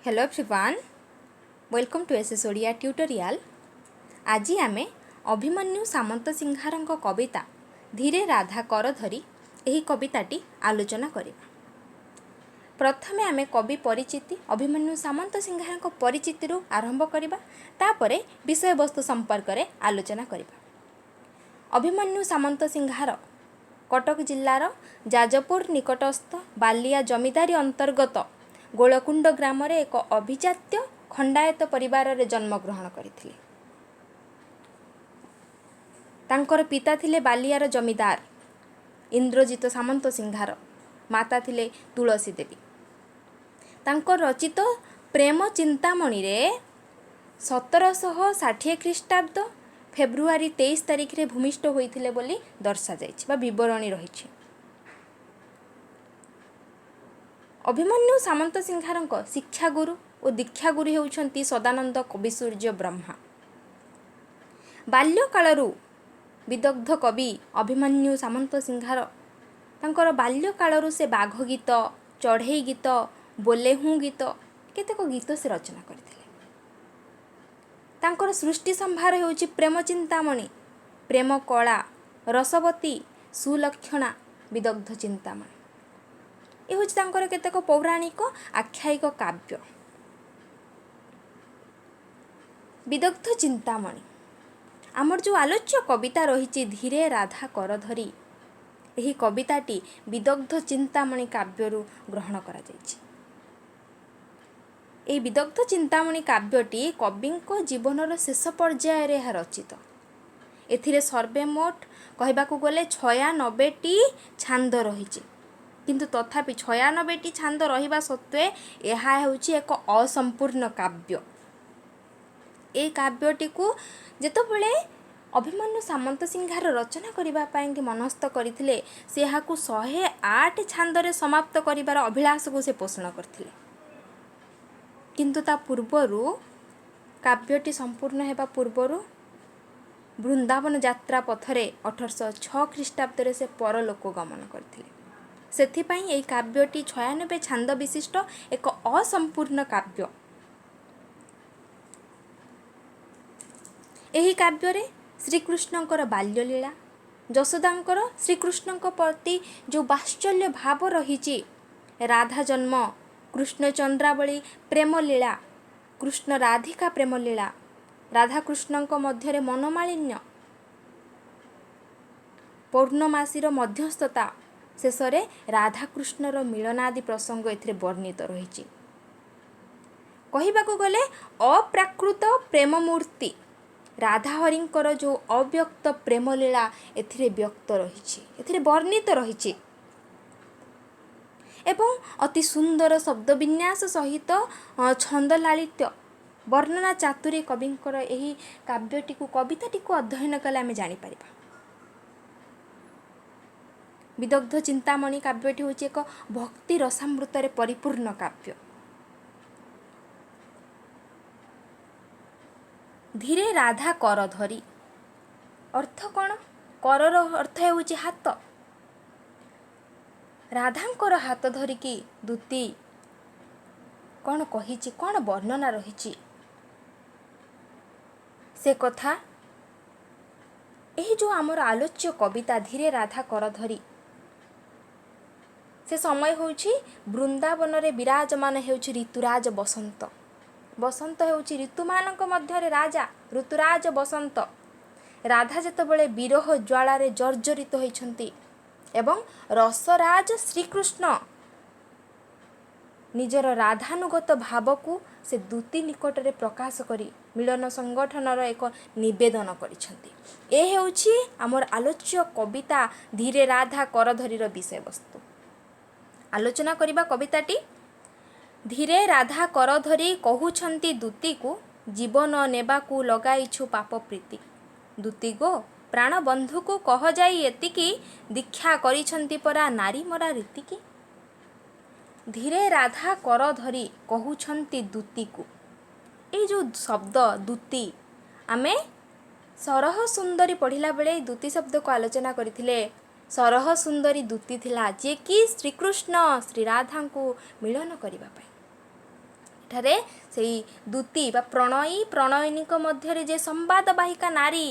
Hello everyone, welcome to SS Odia tutorial. आज आमे अभिमन्यु सामंत सिंहारଙ୍କ कविता धीरे राधा कर धरी एही कविताटी आलोचना करिबा। प्रथमे आमे कवि परिचिति अभिमन्यु सामंत सिंहारଙ୍କ परिचिति रु आरंभ करिबा, तापरे विषय वस्तु संपर्क रे आलोचना करिबा। अभिमन्यु सामंत सिंहार कटक जिल्लार जाजपुर निकटस्थ बालिया जमीदारी अंतर्गत गोलकुंड ग्राम रे एक अभिजात्य खंडायत परिवार रे जन्म ग्रहण करथिले। तांकर पिता थिले बालियार जमीदार इंद्रजित सामंत सिंहार, माता थिले तुलसी देवी। तांकर रचित प्रेम चिंतामणि रे 1760 ख्रीष्टाब्द फेब्रुआरी 23 तारिख रे भूमिष्ठ होइथिले बोली दर्शा जाइछि बा विवरणी रहिछि। अभिमन्यु सामंत सिंहारଙ୍କ शिक्षागुरु और दीक्षागुरु हेउछन्ति सदानंद कविसूर्य ब्रह्मा। बाल्यकालरू विदग्ध कवि अभिमन्यु सामंत सिंहार तांकर बाल्यकालरू से बाघ गीत, चढ़ई गीत, बोलेहूँ गीत केतेक गीत से रचना करथिले। तांकर सृष्टि संभार हेउछि प्रेम चिंतामणि, प्रेम कला, रसवती, सुलक्षणा, विदग्ध चिंतामणि। ये हूँ तांकर केतेक पौराणिक आख्यायिक काव्य। विदग्ध चिंतामणि आमर जो आलोच्य कविता रही धीरे राधा कर धरी, यही कविताटी विदग्ध चिंतामणि काव्यरू ग्रहण करा जाइछि। एही विदग्ध चिंतामणि काव्यटी कविंक जीवनर शेष पर्यायर यह रचित। एथिरे सर्वेमोट कहबाकू गले 96टी छांद रहिछि, किंतु तथापि 96टी छांद रहिबा सत्वे यह हेउछि एक असंपूर्ण काव्य। ए काव्यटी को जेतबेले अभिमन्यु सामंत सिंहार रचना करिबा पाई कि मनस्थ करथिले, से याकू 108 छांदरे समाप्त करिबार अभिलाष को से पोषण करथिले। किंतु ता पूर्वरु काव्यटी संपूर्ण हेबा पूर्वरु वृंदावन यात्रा पथरे 1806 ख्रीष्टाब्द से परलोक गमन करथिले। सेथिपाई एई काव्यटी 96 छांद विशिष्ट एक असंपूर्ण काव्य। एही काव्य रे श्रीकृष्णंकर बाल्यलीला, यशोदांकर श्रीकृष्णंक प्रति जो वात्सल्य भाव रही, राधा जन्म, कृष्ण चंद्रावली प्रेमलीला, कृष्ण राधिका प्रेमलीला, राधाकृष्णंक मध्यरे मनोमालिन्य, पौर्णमासीर मध्यस्थता, शेषरे राधाकृष्णर मिलनादि प्रसंग एथिरे वर्णित रही। कहिबाकू गले अप्राकृत प्रेम मूर्ति राधाहरिंकर जो अव्यक्त प्रेमलीला एथिरे व्यक्त रही, एथिरे वर्णित रही एवं अति सुंदर शब्द विन्यास सहित छंद लालित्य वर्णना चातुरी कविंकर एही काव्यटी को कविताटी को अध्ययन कले आमे जानि परिबा। विदग्ध चिंतामणि काव्यटी हूँ एक भक्ति रसामृत परिपूर्ण काव्य। धीरे राधा कर धरी अर्थ कौन? करर अर्थ हूँ हाथ। राधांकर हाथ धरिकी दूती कौन कही, कौन वर्णना रही से कथा यही जो आमर आलोच्य कविता धीरे राधा कर धरी, से समय होउछि वृंदावन रे विराजमान हेउछि ऋतुराज बसंत। बसंत हेउछि ऋतुमानक मध्यरे राजा, ऋतुराज बसंत। राधा जेतबेले विरह ज्वाला रे जर्जरित होइछन्ति एवं रसराज श्रीकृष्ण निजर राधानुगत भाव को से दूती निकट रे प्रकाश करी मिलन संगठनर एक निवेदन करिछन्ति। ए हेउछि आमर आलोच्य कविता धीरे राधा कर धरीर विषय वस्तु। आलोचना करिबा कविताटी। धीरे राधा कर धरी कहउछन्ति दूती को, जीवन नेबाकू लगाइछु पाप प्रीति। दूती गो प्राण बंधु को कह जाई एतिकी, दीक्षा करिछन्ति परा नारी मरा रीतिकी। धीरे राधा कर धरी कहउछन्ति दूती को, ए जो शब्द दूती आमे सरह सुंदरी पढ़िला बेले दूती शब्द को आलोचना करथिले। सरह सुंदरी दूती थिला जे कि श्रीकृष्ण श्री राधा को मिलन करिबा पाई। ଏଠାରେ ସେଇ ଦୂତି ବା ପ୍ରଣୟୀ ପ୍ରଣୟିନୀଙ୍କ ମଧ୍ୟରେ ଯେ ସମ୍ବାଦବାହିକା ନାରୀ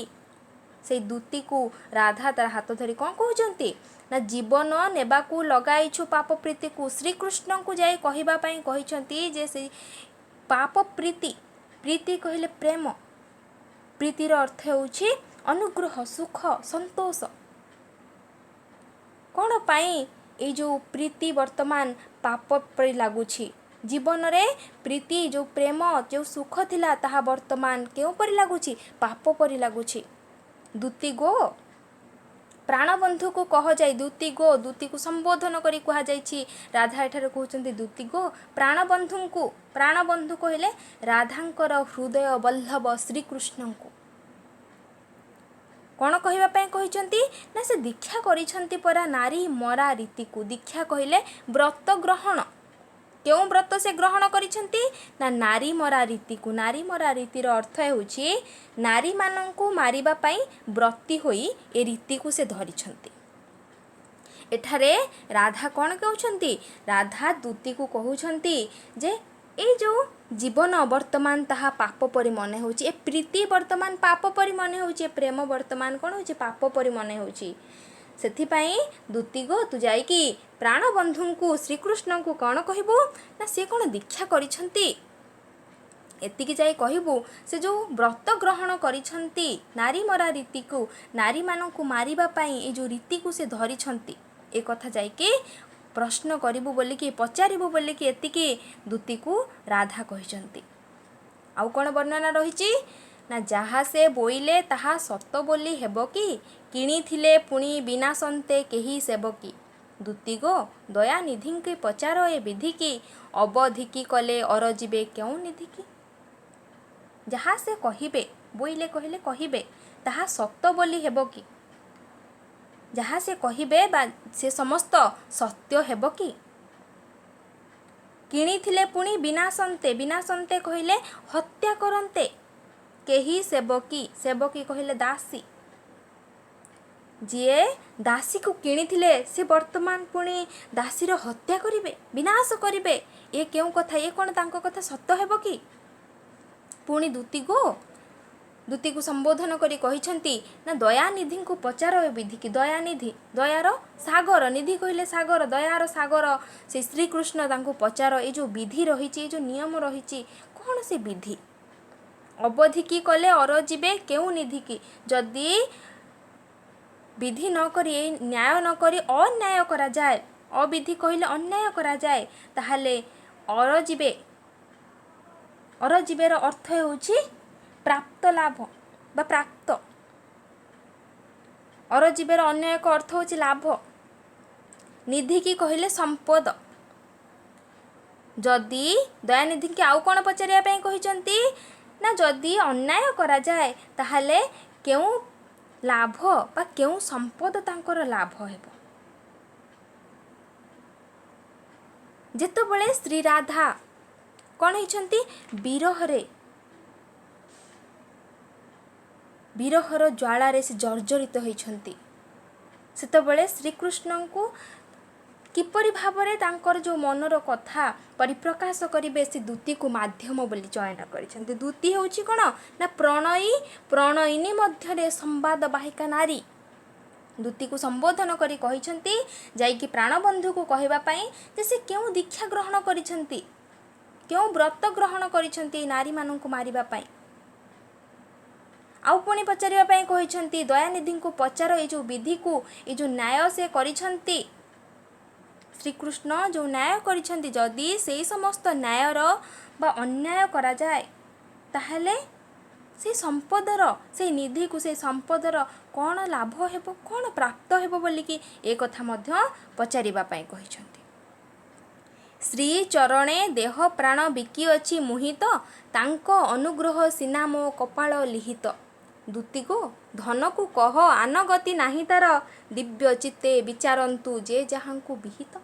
ସେଇ ଦୂତିକୁ ରାଧା ତାର ହାତ ଧରି କ'ଣ କହୁଛନ୍ତି ନା ଜୀବନ ନେବାକୁ ଲଗାଇଛୁ ପାପ ପ୍ରୀତିକୁ ଶ୍ରୀକୃଷ୍ଣଙ୍କୁ ଯାଇ କହିବା ପାଇଁ କହିଛନ୍ତି ଯେ ସେଇ ପାପ ପ୍ରୀତି ପ୍ରୀତି କହିଲେ ପ୍ରେମ ପ୍ରୀତିର ଅର୍ଥ ହେଉଛି ଅନୁଗ୍ରହ ସୁଖ ସନ୍ତୋଷ କ'ଣ ପାଇଁ ଏଇ ଯେଉଁ ପ୍ରୀତି ବର୍ତ୍ତମାନ ପାପ ପରି ଲାଗୁଛି ଜୀବନରେ ପ୍ରୀତି ଯେଉଁ ପ୍ରେମ ଯେଉଁ ସୁଖ ଥିଲା ତାହା ବର୍ତ୍ତମାନ କେଉଁପରି ଲାଗୁଛି ପାପ ପରି ଲାଗୁଛି ଦୂତି ଗୋ ପ୍ରାଣବନ୍ଧୁକୁ କହଯାଇ ଦୂତି ଗୋ ଦୂତିକୁ ସମ୍ବୋଧନ କରି କୁହାଯାଇଛି ରାଧା ଏଠାରେ କହୁଛନ୍ତି ଦୂତି ଗୋ ପ୍ରାଣବନ୍ଧୁଙ୍କୁ ପ୍ରାଣବନ୍ଧୁ କହିଲେ ରାଧାଙ୍କର ହୃଦୟ ବଲ୍ଲଭ ଶ୍ରୀକୃଷ୍ଣଙ୍କୁ କ'ଣ କହିବା ପାଇଁ କହିଛନ୍ତି ନା ସେ ଦୀକ୍ଷା କରିଛନ୍ତି ପରା ନାରୀ ମରା ରୀତିକୁ ଦୀକ୍ଷା କହିଲେ ବ୍ରତ ଗ୍ରହଣ କେଉଁ ବ୍ରତ ସେ ଗ୍ରହଣ କରିଛନ୍ତି ନା ନାରୀ ମରା ରୀତିକୁ ନାରୀ ମରା ରୀତିର ଅର୍ଥ ହେଉଛି ନାରୀମାନଙ୍କୁ ମାରିବା ପାଇଁ ବ୍ରତୀ ହୋଇ ଏ ରୀତିକୁ ସେ ଧରିଛନ୍ତି ଏଠାରେ ରାଧା କ'ଣ କହୁଛନ୍ତି ରାଧା ଦୂତିକୁ କହୁଛନ୍ତି ଯେ ଏଇ ଯେଉଁ ଜୀବନ ବର୍ତ୍ତମାନ ତାହା ପାପ ପରି ମନେ ହେଉଛି ଏ ପ୍ରୀତି ବର୍ତ୍ତମାନ ପାପ ପରି ମନେ ହେଉଛି ଏ ପ୍ରେମ ବର୍ତ୍ତମାନ କ'ଣ ହେଉଛି ପାପ ପରି ମନେ ହେଉଛି ସେଥିପାଇଁ ଦୂତି ଗୋ ତୁ ଯାଇକି ପ୍ରାଣବନ୍ଧୁଙ୍କୁ ଶ୍ରୀକୃଷ୍ଣଙ୍କୁ କ'ଣ କହିବୁ ନା ସେ କ'ଣ ଦୀକ୍ଷା କରିଛନ୍ତି ଏତିକି ଯାଇ କହିବୁ ସେ ଯେଉଁ ବ୍ରତ ଗ୍ରହଣ କରିଛନ୍ତି ନାରୀ ମରା ରୀତିକୁ ନାରୀମାନଙ୍କୁ ମାରିବା ପାଇଁ ଏ ଯେଉଁ ରୀତିକୁ ସେ ଧରିଛନ୍ତି ଏ କଥା ଯାଇକି ପ୍ରଶ୍ନ କରିବୁ ବୋଲିକି ପଚାରିବୁ ବୋଲିକି ଏତିକି ଦୂତିକୁ ରାଧା କହିଛନ୍ତି ଆଉ କ'ଣ ବର୍ଣ୍ଣନା ରହିଛି ନା ଯାହା ସେ ବୋଇଲେ ତାହା ସତ ବୋଲି ହେବ କି କିଣିଥିଲେ ପୁଣି ବିନାଶନ୍ତେ କେହି ସେବକି ଦୂତି ଗୋ ଦୟାନିଧିଙ୍କି ପଚାର ଏ ବିଧିକି ଅବଧିକି କଲେ ଅରଯିବେ କେଉଁ ନିଧିକି ଯାହା ସେ କହିବେ ବୋଇଲେ କହିଲେ କହିବେ ତାହା ସତ ବୋଲି ହେବ କି ଯାହା ସେ କହିବେ ବା ସେ ସମସ୍ତ ସତ୍ୟ ହେବ କି କିଣିଥିଲେ ପୁଣି ବିନାଶନ୍ତେ ବିନାଶନ୍ତେ କହିଲେ ହତ୍ୟା କରନ୍ତେ କେହି ସେବକୀ ସେବକୀ କହିଲେ ଦାସୀ ଯିଏ ଦାସୀକୁ କିଣିଥିଲେ ସେ ବର୍ତ୍ତମାନ ପୁଣି ଦାସୀର ହତ୍ୟା କରିବେ ବିନାଶ କରିବେ ଏ କେଉଁ କଥା ଏ କ'ଣ ତାଙ୍କ କଥା ସତ ହେବ କି ପୁଣି ଦୂତିକୁ ସମ୍ବୋଧନ କରି କହିଛନ୍ତି ନା ଦୟାନିଧିଙ୍କୁ ପଚାର ଏ ବିଧିକି ଦୟାନିଧି ଦୟାର ସାଗର ନିଧି କହିଲେ ସାଗର ଦୟାର ସାଗର ସେ ଶ୍ରୀକୃଷ୍ଣ ତାଙ୍କୁ ପଚାର ଏ ଯେଉଁ ବିଧି ରହିଛି ଏ ଯେଉଁ ନିୟମ ରହିଛି କ'ଣ ସେ ବିଧି ଅବଧିକି କଲେ ଅରଯିବେ କେଉଁ ନିଧିକି ଯଦି ବିଧି ନ କରି ନ୍ୟାୟ ନ କରି ଅନ୍ୟାୟ କରାଯାଏ ଅବିଧି କହିଲେ ଅନ୍ୟାୟ କରାଯାଏ ତାହେଲେ ଅରଯିବେର ଅର୍ଥ ହେଉଛି ପ୍ରାପ୍ତ ଲାଭ ବା ପ୍ରାପ୍ତ ଅରଯିବେର ଅନ୍ୟ ଏକ ଅର୍ଥ ହେଉଛି ଲାଭ ନିଧିକି କହିଲେ ସମ୍ପଦ ଯଦି ଦୟାନିଧିକି ଆଉ କ'ଣ ପଚାରିବା ପାଇଁ କହିଛନ୍ତି ନା ଯଦି ଅନ୍ୟାୟ କରାଯାଏ ତାହେଲେ କେଉଁ ଲାଭ ବା କେଉଁ ସମ୍ପଦ ତାଙ୍କର ଲାଭ ହେବ ଯେତେବେଳେ ଶ୍ରୀ ରାଧା କ'ଣ ହେଇଛନ୍ତି ବିରହର ଜ୍ୱାଳାରେ ସେ ଜର୍ଜରିତ ହୋଇଛନ୍ତି ସେତେବେଳେ ଶ୍ରୀକୃଷ୍ଣଙ୍କୁ କିପରି ଭାବରେ ତାଙ୍କର ଯେଉଁ ମନର କଥା ପରିପ୍ରକାଶ କରିବେ ସେ ଦୂତିକୁ ମାଧ୍ୟମ ବୋଲି ଚୟନ କରିଛନ୍ତି ଦୂତି ହେଉଛି କ'ଣ ନା ପ୍ରଣୟିନୀ ମଧ୍ୟରେ ସମ୍ବାଦବାହିକା ନାରୀ ଦୂତିକୁ ସମ୍ବୋଧନ କରି କହିଛନ୍ତି ଯାଇକି ପ୍ରାଣବନ୍ଧୁକୁ କହିବା ପାଇଁ ଯେ ସେ କେଉଁ ଦୀକ୍ଷା ଗ୍ରହଣ କରିଛନ୍ତି କେଉଁ ବ୍ରତ ଗ୍ରହଣ କରିଛନ୍ତି ନାରୀମାନଙ୍କୁ ମାରିବା ପାଇଁ ଆଉ ପୁଣି ପଚାରିବା ପାଇଁ କହିଛନ୍ତି ଦୟାନିଧିଙ୍କୁ ପଚାର ଏଇ ଯେଉଁ ବିଧିକୁ ଏଇ ଯେଉଁ ନ୍ୟାୟ ସେ କରିଛନ୍ତି ଶ୍ରୀକୃଷ୍ଣ ଯେଉଁ ନ୍ୟାୟ କରିଛନ୍ତି ଯଦି ସେଇ ସମସ୍ତ ନ୍ୟାୟର ବା ଅନ୍ୟାୟ କରାଯାଏ ତାହେଲେ ସେଇ ସମ୍ପଦର ସେଇ ନିଧିକୁ ସେଇ ସମ୍ପଦର କ'ଣ ଲାଭ ହେବ କ'ଣ ପ୍ରାପ୍ତ ହେବ ବୋଲିକି ଏ କଥା ମଧ୍ୟ ପଚାରିବା ପାଇଁ କହିଛନ୍ତି ଶ୍ରୀ ଚରଣେ ଦେହ ପ୍ରାଣ ବିକିଅଛି ମୁହିତ ତାଙ୍କ ଅନୁଗ୍ରହ ସିନା ମୋ କପାଳ ଲିହିତ ଦୂତିକୁ ଧନକୁ କହ ଆନଗତି ନାହିଁ ତାର ଦିବ୍ୟ ଚିତ୍ତେ ବିଚାରନ୍ତୁ ଯେ ଯାହାଙ୍କୁ ବିହିତ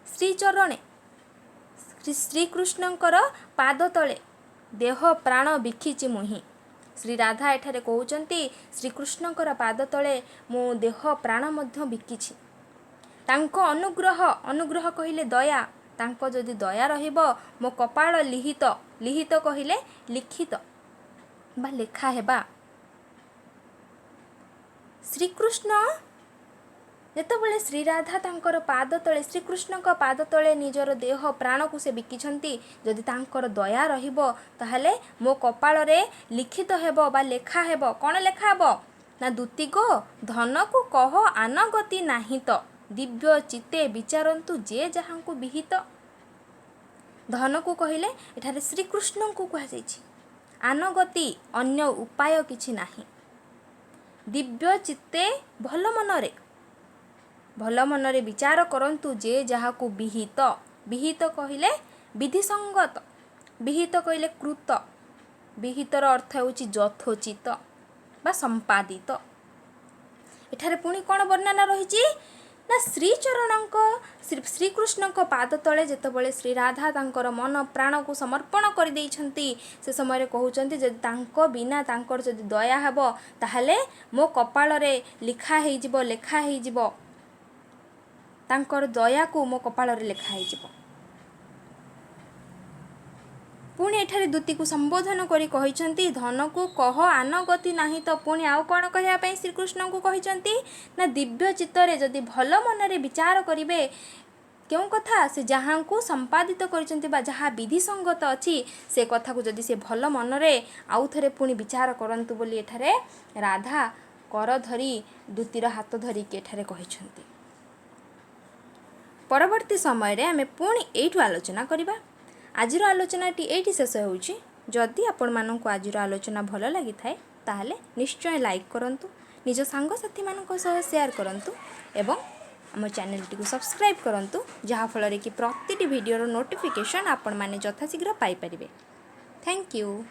ଶ୍ରୀଚରଣେ ଶ୍ରୀକୃଷ୍ଣଙ୍କର ପାଦ ତଳେ ଦେହ ପ୍ରାଣ ବିକିଛି ମୁହିଁ ଶ୍ରୀ ରାଧା ଏଠାରେ କହୁଛନ୍ତି ଶ୍ରୀକୃଷ୍ଣଙ୍କର ପାଦ ତଳେ ମୁଁ ଦେହ ପ୍ରାଣ ମଧ୍ୟ ବିକିଛି ତାଙ୍କ ଅନୁଗ୍ରହ କହିଲେ ଦୟା तांको जदि दया रहिबो मो कपाळ लिहित लिहित कहिले लिखित बा लेखा हेबा। श्रीकृष्ण जेतबेले श्रीराधा तांकर पाद तले श्रीकृष्ण का पाद तले निजर देह प्राण को से बिकिछंती जदि तांकर दया रहिबो ताहले मो कपाळ रे लिखित हेबो बा लेखा हेबो। कोन लेखा हेबो ना दूती गो धन को कह आनगति नाही तो दिव्य चित्ते विचारंतु जे जहां को विहित। धन को कहिले एठारे श्रीकृष्ण को कहा जायछि। आनगति अन्य उपाय किछि नाही। दिव्य चित्ते भल मनरे विचार करंतु जे जहाँ को विहित। विहित कहिले विधिसंगत, विहित कहिले कृत, विहितर अर्थ होछि यथोचित बा संपादित। एठारे पुणी कौन वर्णना रही ना श्रीचरणक श्रीकृष्णक पाद तले जेतबेले श्रीराधा तांकर मन प्राण को समर्पण कर देइछंती से समय कहउछंती जदि तांको बिना तांकर जदि दया हेबो ताहले मो कपाळ रे लिखा हेइ जिवो लेखा हेइ जिवो। तांकर दया को मो कपाळ रे लेखा हेइ जिवो। पुणी एठारे दूती को संबोधन करी कहिछंती धन को कह आनगति नाही तो पुणी आउ कौन कहया पई श्रीकृष्ण को कहिछंती ना दिव्य चित्तरे जदि भल मनरे विचार करिवे क्यों कथा से जहाँ को संपादित करिछंती बा जहाँ विधि संगत अछि से कथा को जदि से भल मनरे आउ थरे पुणी विचार करंतु बोली एठारे राधा कर धरी दूतीर हाथ धरी के एठारे कहिछंती। परवर्ती समय रे हमें पुणी एठु आलोचना करिबा। आजिर आलोचनाटी एठी शेष होउछि। जदि आपण माननकु आजिर आलोचना भल लागि थाए ताहले निश्चय लाइक करंतु, निज सांग साथी मानक सह शेयर करंतु एवं आम चैनल टी को सब्सक्राइब करंतु जहा फल कि प्रतिटी वीडियो नोटिफिकेशन आपण माने यथाशीघ्र पाई परिबे। Thank you.